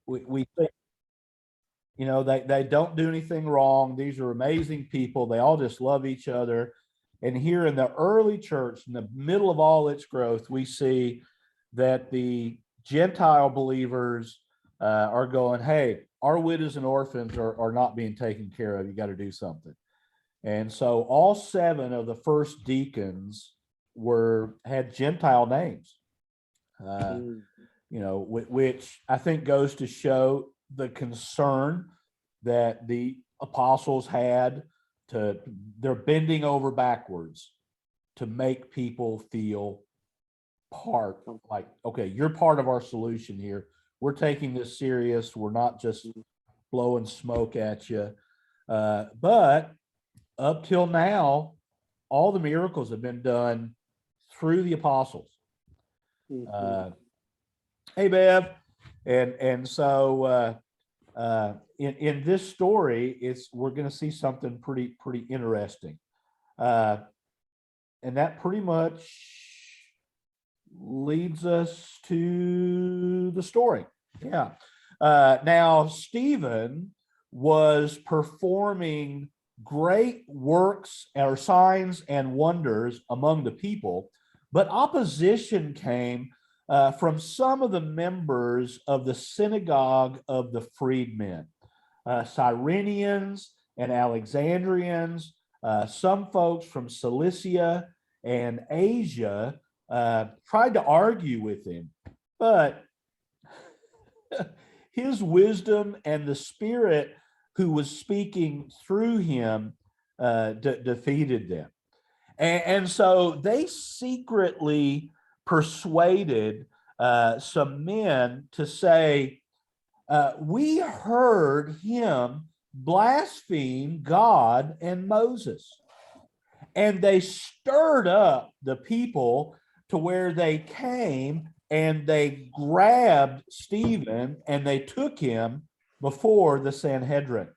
we think, they don't do anything wrong. These are amazing people. They all just love each other. And here in the early church, in the middle of all its growth, we see that the Gentile believers are going, hey, our widows and orphans are not being taken care of. You got to do something. And so all 7 of the first deacons had Gentile names, which I think goes to show the concern that the apostles had. They're bending over backwards to make people feel part, like, okay, you're part of our solution here. We're taking this serious. We're not just blowing smoke at you. But up till now, all the miracles have been done through the apostles. Hey, Bev. And so in this story, we're going to see something pretty interesting. And that pretty much leads us to the story. Yeah. Now, Stephen was performing great works or signs and wonders among the people, but opposition came from some of the members of the Synagogue of the Freedmen, Cyrenians and Alexandrians, some folks from Cilicia and Asia tried to argue with him, but his wisdom and the Spirit who was speaking through him defeated them. And so they secretly persuaded some men to say, we heard him blaspheme God and Moses. And they stirred up the people to where they came and they grabbed Stephen and they took him before the Sanhedrin.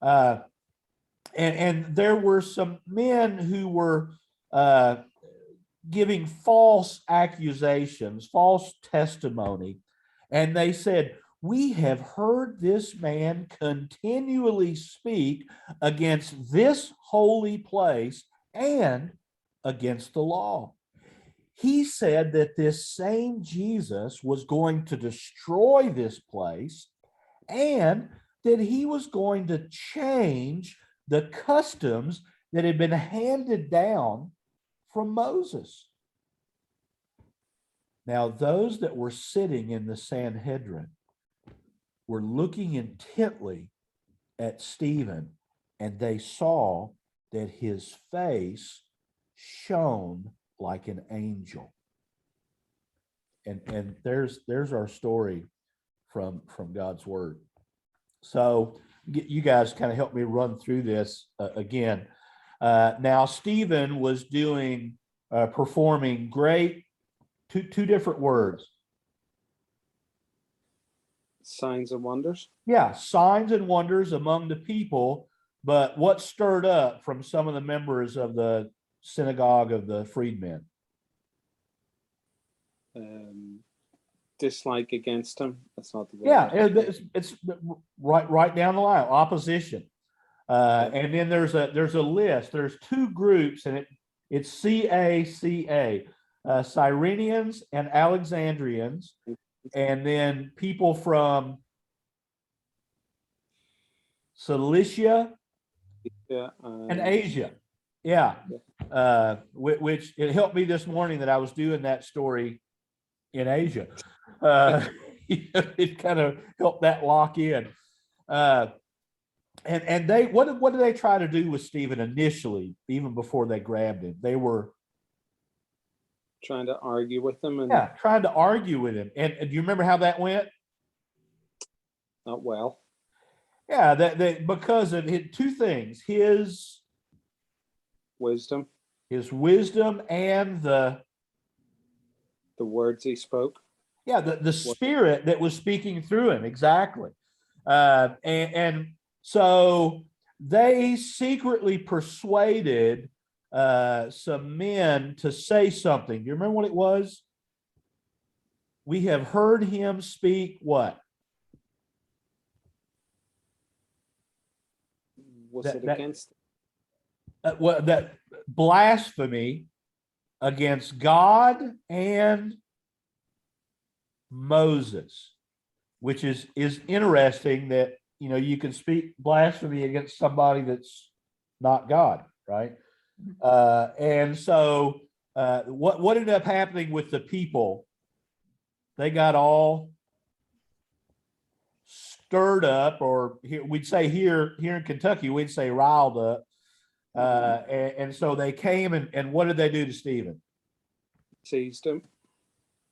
And there were some men who were giving false accusations, false testimony. And they said, we have heard this man continually speak against this holy place and against the law. He said that this same Jesus was going to destroy this place and that he was going to change the customs that had been handed down from Moses. Now, those that were sitting in the Sanhedrin were looking intently at Stephen, and they saw that his face shone like an angel. And there's our story from God's word. So you guys kind of help me run through this again. Now Stephen was performing great two different words. Signs and wonders. Yeah, signs and wonders among the people. But what stirred up from some of the members of the Synagogue of the Freedmen? Dislike against him. That's not the word. Yeah, it's right down the line. Opposition. And then there's a list. There's 2 groups, and it's CACA, Cyrenians and Alexandrians, and then people from Cilicia and Asia. Yeah. Which it helped me this morning that I was doing that story in Asia. It kind of helped that lock in. And they what did they try to do with Stephen initially, even before they grabbed him? They were trying to argue with him. Trying to argue with him. And do you remember how that went? Not well. Yeah, that because of 2 things: his wisdom and the words he spoke. Yeah, the Spirit that was speaking through him. Exactly. And so they secretly persuaded some men to say something. Do you remember what it was? We have heard him speak what? Was That- it that- against? that blasphemy against God and Moses, which is interesting that, you know, you can speak blasphemy against somebody that's not God, right? And so what ended up happening with the people, they got all stirred up, or here, we'd say here in Kentucky, we'd say riled up. And so they came and what did they do to Stephen? Seized him.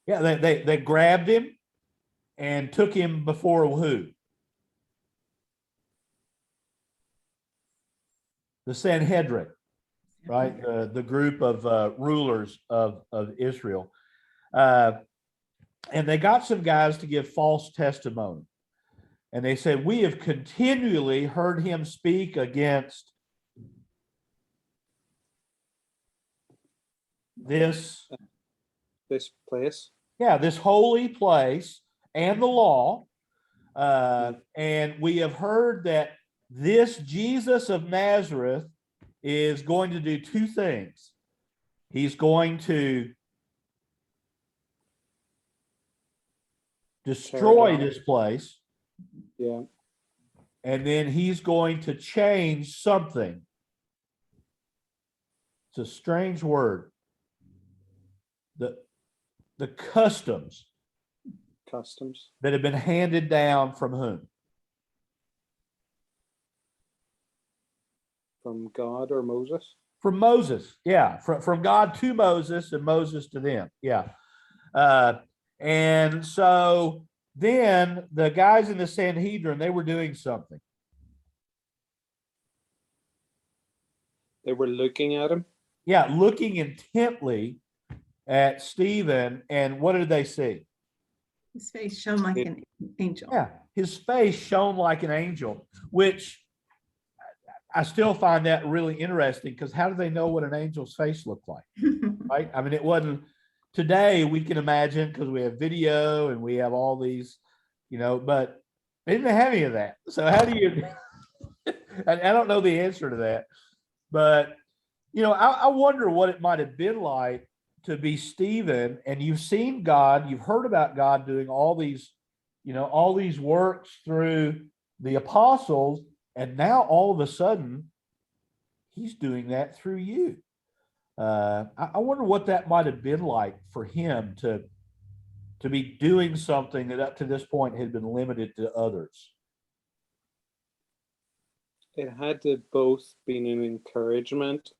Yeah, they grabbed him and took him before who? The Sanhedrin, right? The group of rulers of Israel. And they got some guys to give false testimony. And they said, we have continually heard him speak against this place. Yeah, this holy place and the law. And we have heard that this Jesus of Nazareth is going to do two things. He's going to destroy this place. Yeah. And then he's going to change something. It's a strange word. The customs that have been handed down from whom? From God or Moses? From Moses, yeah. From God to Moses and Moses to them, yeah. And so then the guys in the Sanhedrin, they were doing something. They were looking at him? Yeah, looking intently at Stephen, and what did they see? His face shone like an angel. Yeah, his face shone like an angel, which I still find that really interesting, because how do they know what an angel's face looked like? Right? I mean, it wasn't today. We can imagine because we have video and we have all these, you know, but they didn't have any of that. So how do you? I don't know the answer to that, but you know, I wonder what it might have been like to be Stephen, and you've seen God, you've heard about God doing all these, you know, all these works through the apostles, and now all of a sudden he's doing that through you. I wonder what that might have been like for him to be doing something that up to this point had been limited to others. It had to both been an encouragement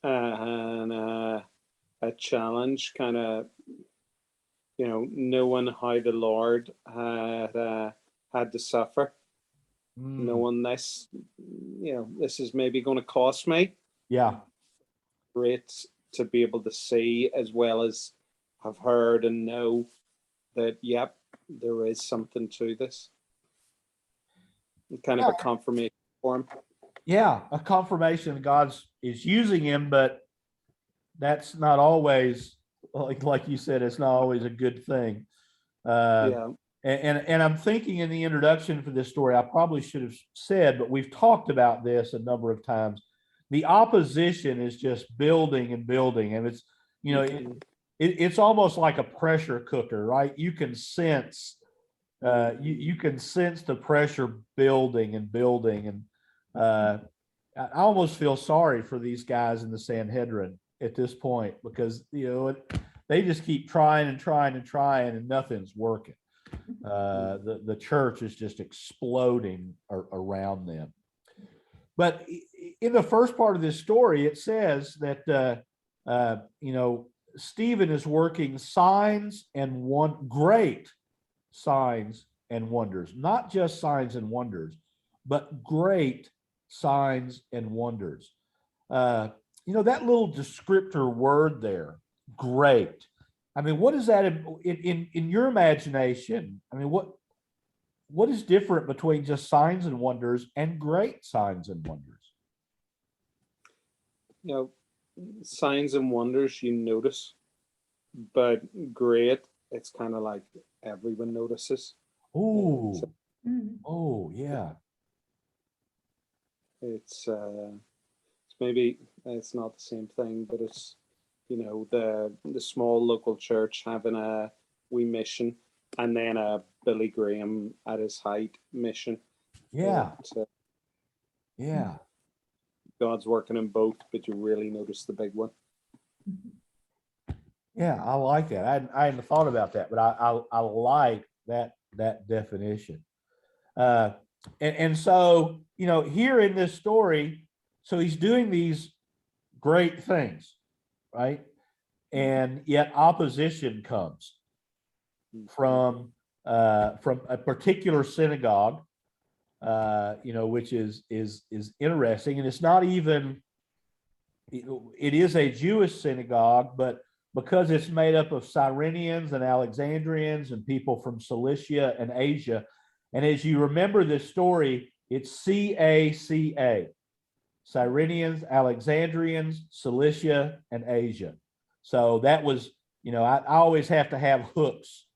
and a challenge, kind of, you know, knowing how the Lord had to suffer, knowing this, you know, this is maybe going to cost me. Yeah. Great to be able to see, as well as have heard and know that, yep, there is something to this. Kind of a confirmation for him. Yeah, a confirmation God is using him, but that's not always, like you said, it's not always a good thing. Yeah. And I'm thinking in the introduction for this story, I probably should have said, but we've talked about this a number of times. The opposition is just building and building, and it's, you know, it's almost like a pressure cooker, right? You can sense, you can sense the pressure building and building, and I almost feel sorry for these guys in the Sanhedrin at this point, because you know they just keep trying and trying and trying, and nothing's working. The church is just exploding around them. But in the first part of this story, it says that you know, Stephen is working signs and great signs and wonders, not just signs and wonders, but great signs and wonders. You know, that little descriptor word there, great. I mean, what is that in your imagination? I mean, what is different between just signs and wonders and great signs and wonders? You know, signs and wonders you notice, but great, it's kind of like everyone notices. Oh, oh, yeah. it's maybe it's not the same thing, but it's, the small local church having a wee mission, and then a Billy Graham at his height mission. Yeah. uh, Yeah. God's working in both, but you really notice the big one. Yeah, I like that. I hadn't thought about that, but I like that definition. And so, here in this story, so he's doing these great things, right? And yet opposition comes from a particular synagogue, which is interesting. And it's not even, it is a Jewish synagogue, but because it's made up of Cyrenians and Alexandrians and people from Cilicia and Asia. And as you remember this story, it's CACA, Cyrenians, Alexandrians, Cilicia, and Asia. So that was, I always have to have hooks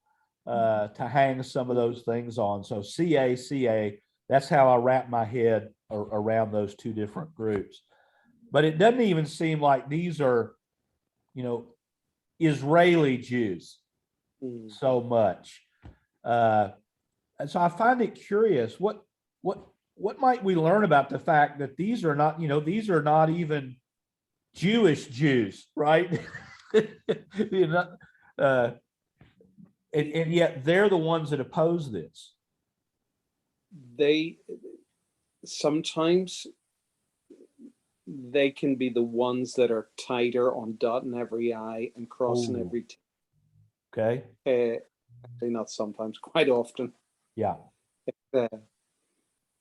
to hang some of those things on. So CACA, that's how I wrap my head around those two different groups. But it doesn't even seem like these are, Israeli Jews so much. And so I find it curious, what might we learn about the fact that these are not even Jewish Jews, right? And yet they're the ones that oppose this. They sometimes they can be the ones that are tighter on dotting every I and crossing every T. Okay. Not sometimes, quite often. Yeah.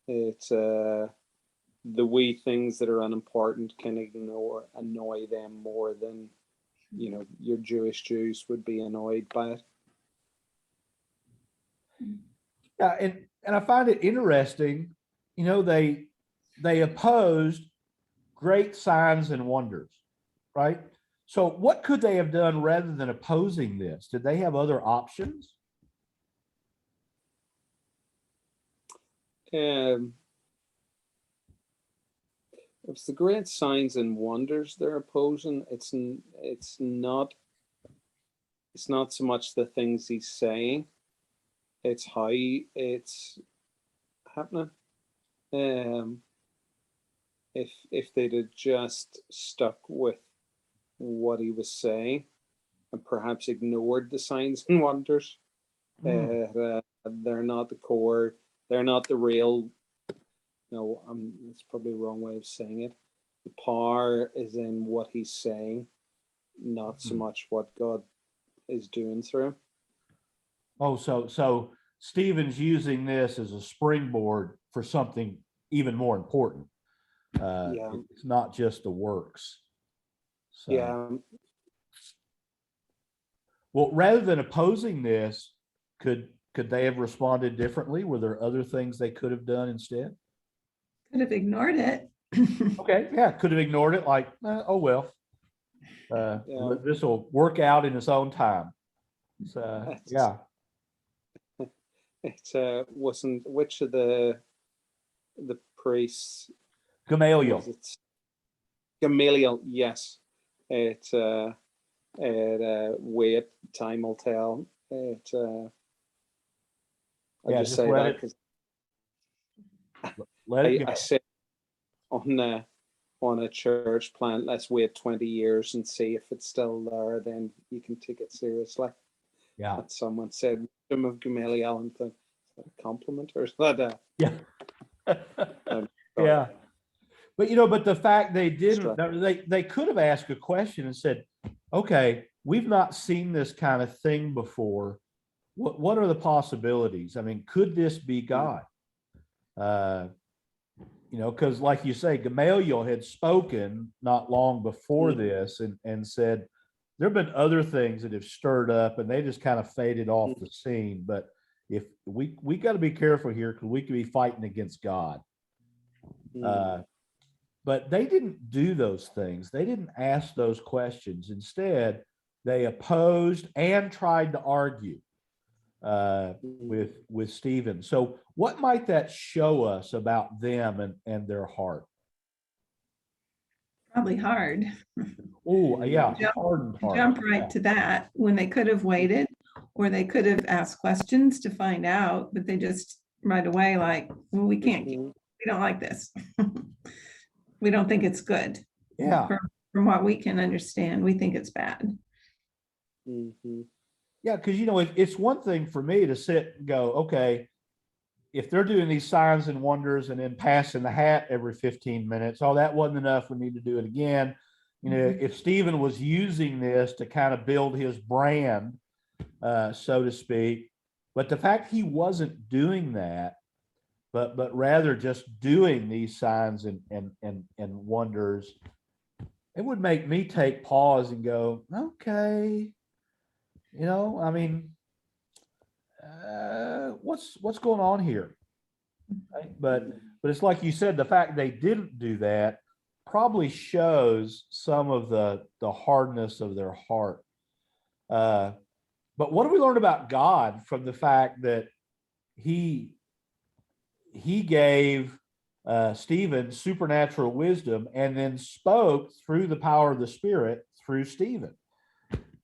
It's the wee things that are unimportant can annoy them more than your Jewish Jews would be annoyed by it. Yeah, and I find it interesting, they opposed great signs and wonders, right? So what could they have done rather than opposing this? Did they have other options? It's the great signs and wonders they're opposing. It's not so much the things he's saying, it's how it's happening. If they'd have just stuck with what he was saying and perhaps ignored the signs and wonders, they're not the core, they're not the real. It's probably the wrong way of saying it. The power is in what he's saying, not so much what God is doing through him. Oh, so Stephen's using this as a springboard for something even more important. It's not just the works. So, yeah. Well, rather than opposing this, could they have responded differently? Were there other things they could have done instead? Could have ignored it. Okay, yeah, could have ignored it, like, oh well, this will work out in its own time. So, yeah. It wasn't, which of the priests? Gamaliel. Gamaliel, yes. Wait, time will tell. I just say that because I said on a church plant, let's wait 20 years and see if it's still there, then you can take it seriously. Yeah. But someone said wisdom of Gamaliel, and thought, is that a compliment or is that yeah. Yeah. But the fact they didn't, they could have asked a question and said, okay, we've not seen this kind of thing before. What are the possibilities? I mean, could this be God? Because like you say, Gamaliel had spoken not long before this and said, there have been other things that have stirred up and they just kind of faded off the scene. But if we got to be careful here because we could be fighting against God. But they didn't do those things. They didn't ask those questions. Instead, they opposed and tried to argue with Stephen. So what might that show us about them and their heart? Probably hard. Oh, yeah, Jump- hardened heart. Jump right Yeah. to that when they could have waited, or they could have asked questions to find out, but they just right away like, well, we can't, we Mhm. don't like this. We don't think it's good. Yeah. From what we can understand, we think it's bad. Mhm. Yeah, because it's one thing for me to sit and go, okay, if they're doing these signs and wonders and then passing the hat every 15 minutes, oh, that wasn't enough. We need to do it again. If Stephen was using this to kind of build his brand, so to speak, but the fact he wasn't doing that, but rather just doing these signs and wonders, it would make me take pause and go, okay, I mean, what's going on here? Right? But it's like you said, the fact they didn't do that probably shows some of the hardness of their heart. But what do we learn about God from the fact that he gave Stephen supernatural wisdom and then spoke through the power of the Spirit through Stephen?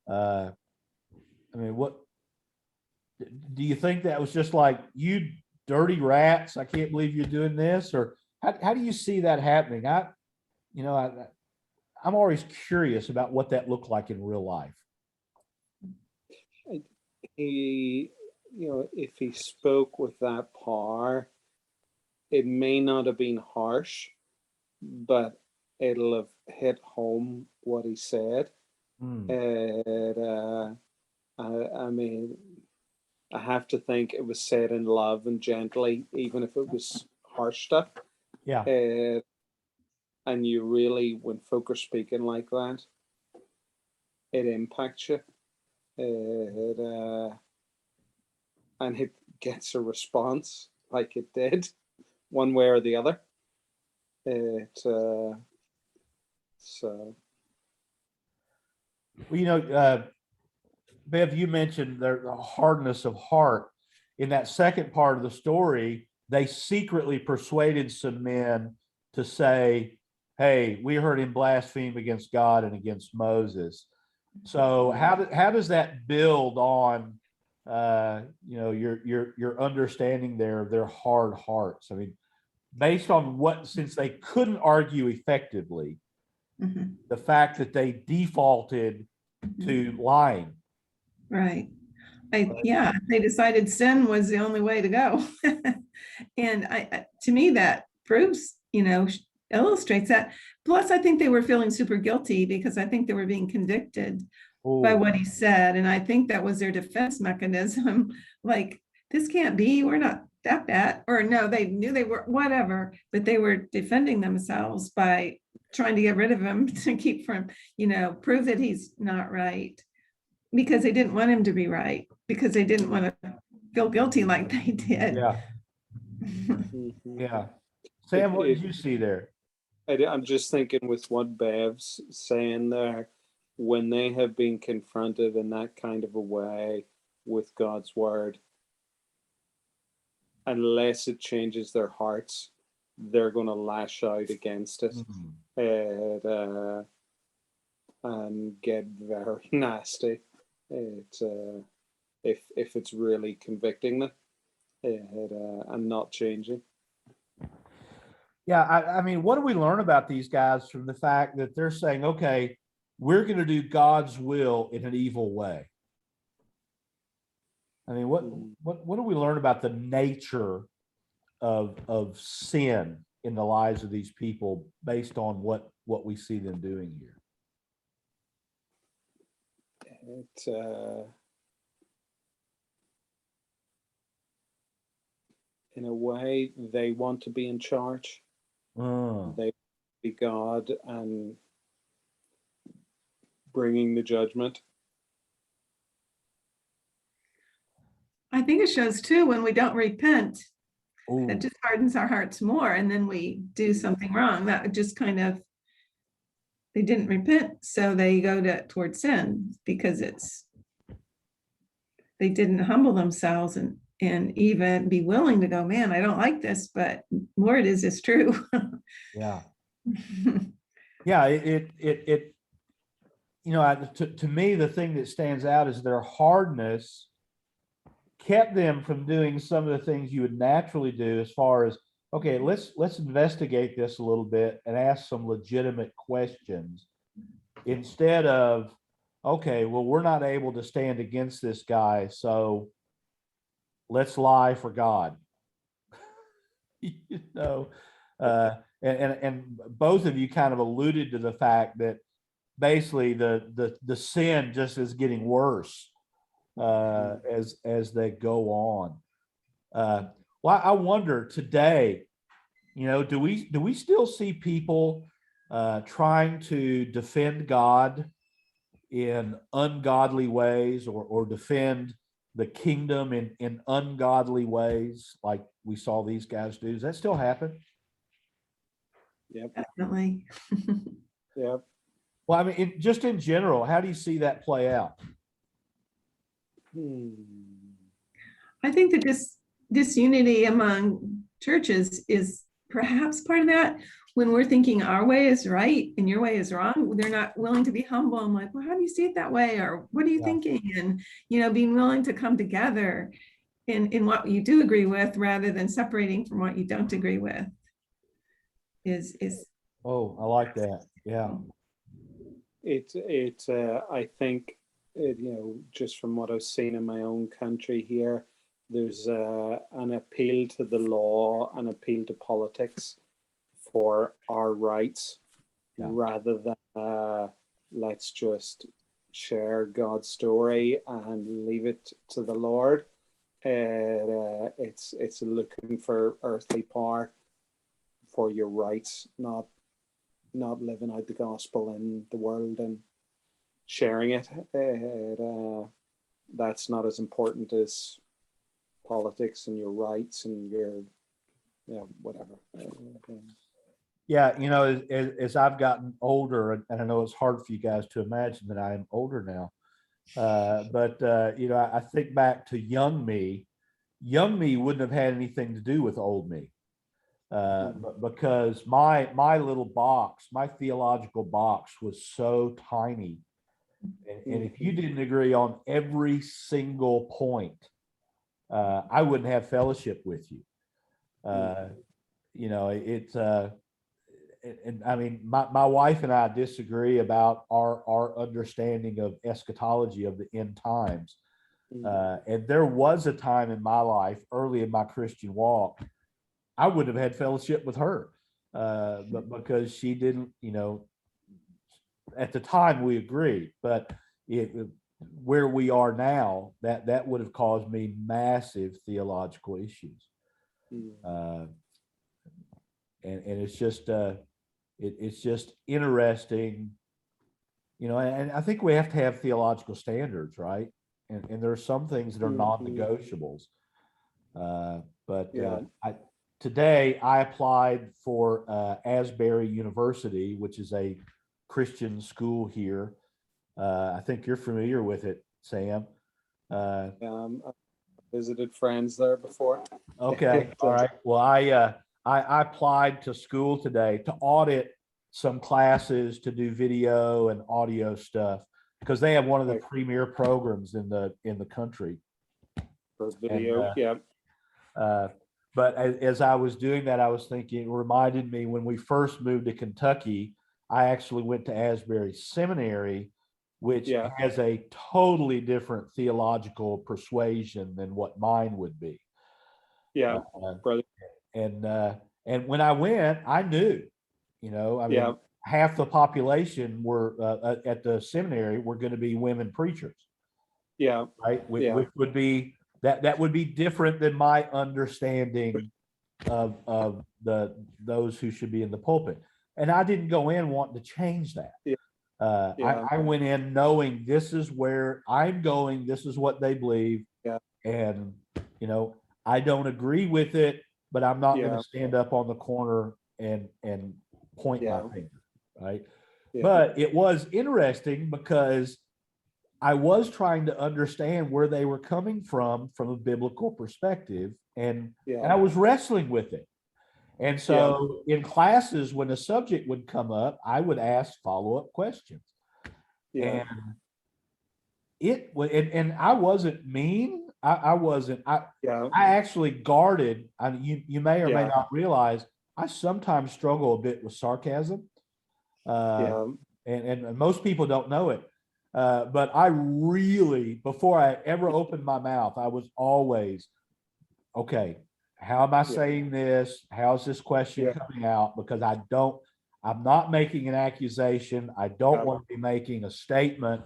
I mean, what do you think that was just like, you dirty rats, I can't believe you're doing this? Or how do you see that happening? I'm always curious about what that looked like in real life. He, if he spoke with that power, it may not have been harsh, but it'll have hit home what he said. I mean, I have to think it was said in love and gently, even if it was harsh stuff. Yeah. And you really, when folk are speaking like that, it impacts you. And it gets a response like it did, one way or the other. So. Well, Bev, you mentioned the hardness of heart. In that second part of the story, they secretly persuaded some men to say, hey, we heard him blaspheme against God and against Moses. So how does that build on your understanding their hard hearts? I mean, based on since they couldn't argue effectively, the fact that they defaulted to lying. Right. They decided sin was the only way to go. And to me, that proves, illustrates that. Plus, I think they were feeling super guilty because I think they were being convicted by what he said. And I think that was their defense mechanism. Like, this can't be, we're not that bad. Or no, they knew they were, whatever, but they were defending themselves by trying to get rid of him to keep from, prove that he's not right. Because they didn't want him to be right, because they didn't want to feel guilty like they did. Yeah. Yeah. Sam, what did you see there? I'm just thinking with what Bev's saying there, when they have been confronted in that kind of a way with God's word, unless it changes their hearts, they're going to lash out against it. And get very nasty. If it's really convicting them and not changing. Yeah, I mean, what do we learn about these guys from the fact that they're saying, okay, we're going to do God's will in an evil way? I mean, what do we learn about the nature of sin in the lives of these people based on what we see them doing here? In a way, they want to be in charge. They be God and bringing the judgment. I think it shows too when we don't repent. Ooh. It just hardens our hearts more, and then we do something wrong. That just kind of, they didn't repent, so they go towards sin because they didn't humble themselves and even be willing to go, man, I don't like this, but Lord, is this true? Yeah. Yeah, to me, the thing that stands out is their hardness kept them from doing some of the things you would naturally do, as far as, okay, let's investigate this a little bit and ask some legitimate questions, instead of, okay, well, we're not able to stand against this guy, so let's lie for God. you know, and both of you kind of alluded to the fact that basically the sin just is getting worse as they go on. Well, I wonder today, do we still see people trying to defend God in ungodly ways, or defend the kingdom in ungodly ways, like we saw these guys do? Does that still happen? Yep. Definitely. Yep. Well, I mean, just in general, how do you see that play out? I think that this disunity among churches is perhaps part of that. When we're thinking our way is right and your way is wrong, they're not willing to be humble. I'm like, well, how do you see it that way? Or what are you thinking? And, being willing to come together in what you do agree with, rather than separating from what you don't agree with is. Oh, I like that. Yeah. I think, just from what I've seen in my own country here, there's an appeal to the law, an appeal to politics for our rights, rather than let's just share God's story and leave it to the Lord. It's looking for earthly power for your rights, not living out the gospel in the world and sharing it. That's not as important as politics and your rights and your whatever. Yeah, as I've gotten older, and I know it's hard for you guys to imagine that I am older now, but I think back to young me. Young me wouldn't have had anything to do with old me, but because my little box, my theological box, was so tiny, and if you didn't agree on every single point, I wouldn't have fellowship with you. It's and I mean, my wife and I disagree about our understanding of eschatology, of the end times. And there was a time in my life, early in my Christian walk, I would have had fellowship with her, but because she didn't, at the time we agreed, but where we are now, that would have caused me massive theological issues. And it's just it's just interesting, and I think we have to have theological standards, right? And there are some things that are non-negotiables. Today I applied for Asbury University, which is a Christian school here. I think you're familiar with it, Sam. I visited friends there before. Okay, all right. Well, I applied to school today to audit some classes, to do video and audio stuff, because they have one of the premier programs in the country for video. But as I was doing that, I was thinking, it reminded me when we first moved to Kentucky, I actually went to Asbury Seminary, which has a totally different theological persuasion than what mine would be. Brother. And when I went, I knew, half the population were at the seminary were going to be women preachers. Right. Which would be that would be different than my understanding of those who should be in the pulpit. And I didn't go in wanting to change that. I went in knowing this is where I'm going. This is what they believe. And, I don't agree with it, but I'm not going to stand up on the corner and point my finger. Right. But it was interesting because I was trying to understand where they were coming from a biblical perspective. And I was wrestling with it. And so in classes, when a subject would come up, I would ask follow-up questions. Yeah. And and I wasn't mean. I wasn't, Yeah. I actually guarded. I mean, you may or may Yeah. not realize I sometimes struggle a bit with sarcasm. Uh, Yeah. and most people don't know it. But I really, before I ever opened my mouth, I was always, okay, how am I Yeah. saying this? How's this question Yeah. coming out? Because I'm not making an accusation. I don't Yeah. want to be making a statement.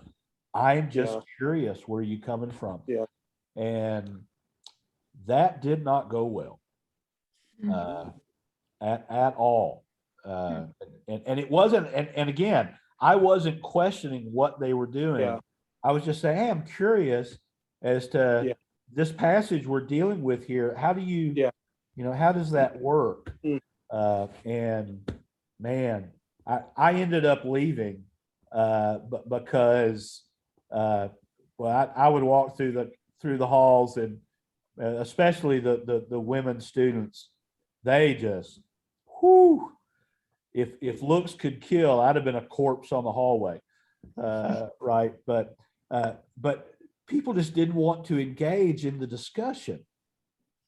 I'm just Yeah. curious where you coming from. Yeah. And that did not go well uh, at all. And it wasn't, and again, I wasn't questioning what they were doing. Yeah. I was just saying, hey, I'm curious as to Yeah. this passage we're dealing with here. How do you, Yeah. how does that work? Mm. And man, I ended up leaving but because well, I would walk through the halls, and especially the women students, they just, whoo, if looks could kill, I'd have been a corpse on the hallway, right? But people just didn't want to engage in the discussion.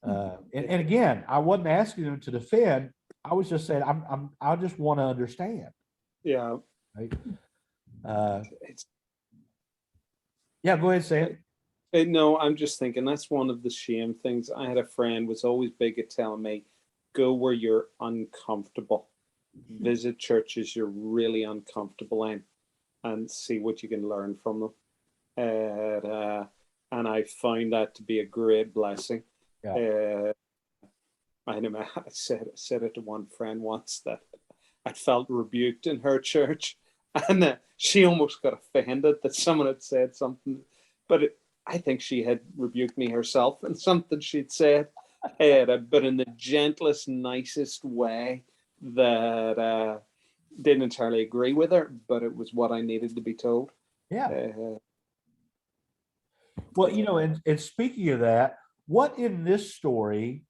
And again, I wasn't asking them to defend. I was just saying, I just want to understand. Yeah. Right? It's Yeah, go ahead, say it. no, I'm just thinking that's one of the shame things. I had a friend was always big at telling me, go where you're uncomfortable. Visit churches you're really uncomfortable in and see what you can learn from them. And I find that to be a great blessing. Yeah. I said it to one friend once that I felt rebuked in her church, and she almost got offended that someone had said something, but I think she had rebuked me herself in something she'd said, but in the gentlest, nicest way that didn't entirely agree with her, but it was what I needed to be told. Yeah. Uh, Well, and speaking of that, what in this story,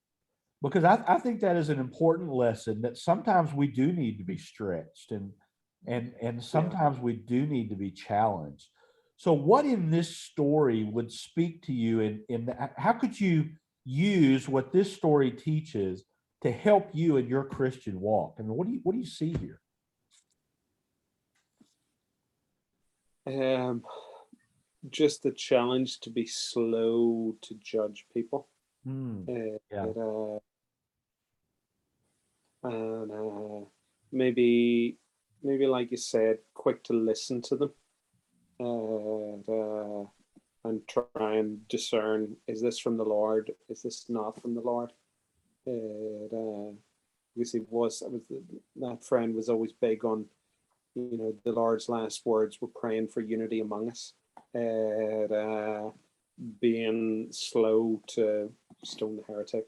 because I think that is an important lesson, that sometimes we do need to be stretched, and sometimes we do need to be challenged. So what in this story would speak to you, how could you use what this story teaches to help you in your Christian walk? I mean, what do you see here? just the challenge to be slow to judge people. Yeah. And maybe like you said, quick to listen to them, and try and discern, is this from the Lord, is this not from the Lord? Because that friend was always big on, the Lord's last words were praying for unity among us, and being slow to stone the heretic.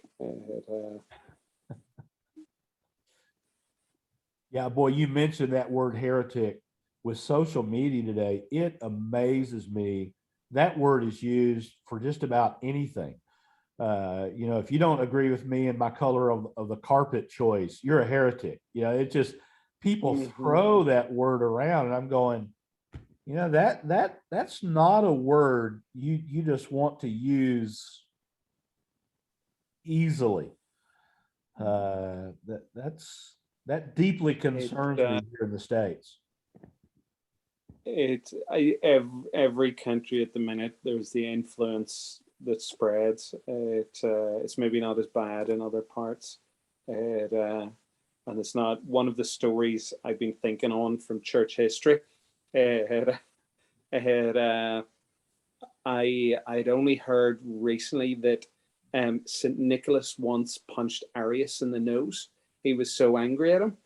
Yeah, boy, you mentioned that word heretic. With social media today, it amazes me. That word is used for just about anything. If you don't agree with me and my color of the carpet choice, you're a heretic. It just, people throw that word around, and I'm going, that's not a word you just want to use easily. That deeply concerns me here in the States. Every country at the minute, there's the influence that spreads. It's maybe not as bad in other parts. And it's not one of the stories I've been thinking on from church history. I'd only heard recently that St. Nicholas once punched Arius in the nose. He was so angry at him.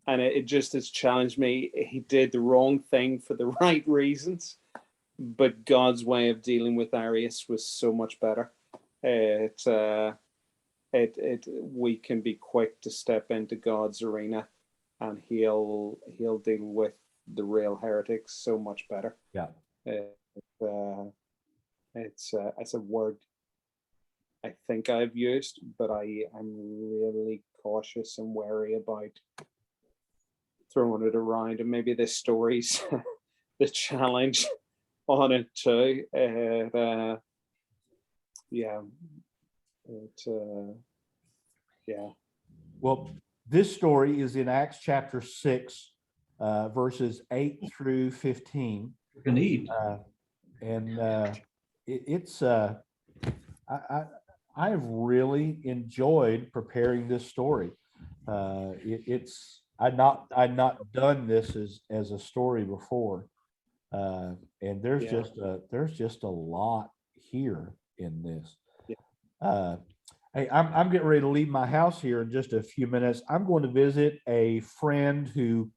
And it just has challenged me. He did the wrong thing for the right reasons, but God's way of dealing with Arius was so much better. We can be quick to step into God's arena, and he'll deal with the real heretics so much better. Yeah. It's a word. I think I've used, but I'm really cautious and wary about throwing it around, and maybe this story's the challenge on it too. Yeah, yeah. Well, this story is in Acts chapter 6, verses 8 through 15. Neat. And I've really enjoyed preparing this story. I'd not done this as a story before, and there's just a lot here in this. Hey, I'm getting ready to leave my house here in just a few minutes. I'm going to visit a friend who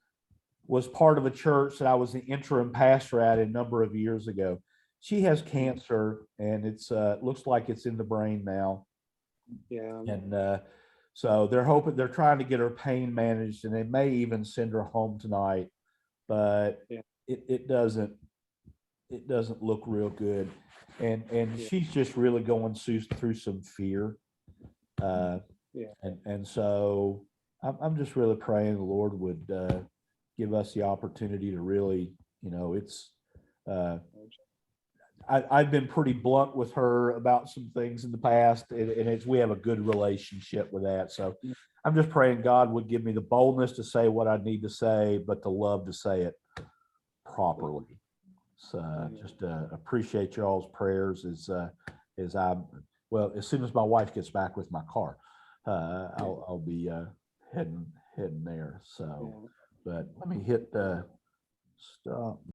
was part of a church that I was the interim pastor at a number of years ago. She has cancer, and it's looks like it's in the brain now. Yeah. And so they're trying to get her pain managed, and they may even send her home tonight, but it doesn't look real good. And she's just really going through some fear. And so I'm just really praying the Lord would give us the opportunity to really, I've been pretty blunt with her about some things in the past, and we have a good relationship with that. So I'm just praying God would give me the boldness to say what I need to say, but the love to say it properly. So just appreciate y'all's prayers as soon as my wife gets back with my car, I'll be heading there. So, but let me hit stop.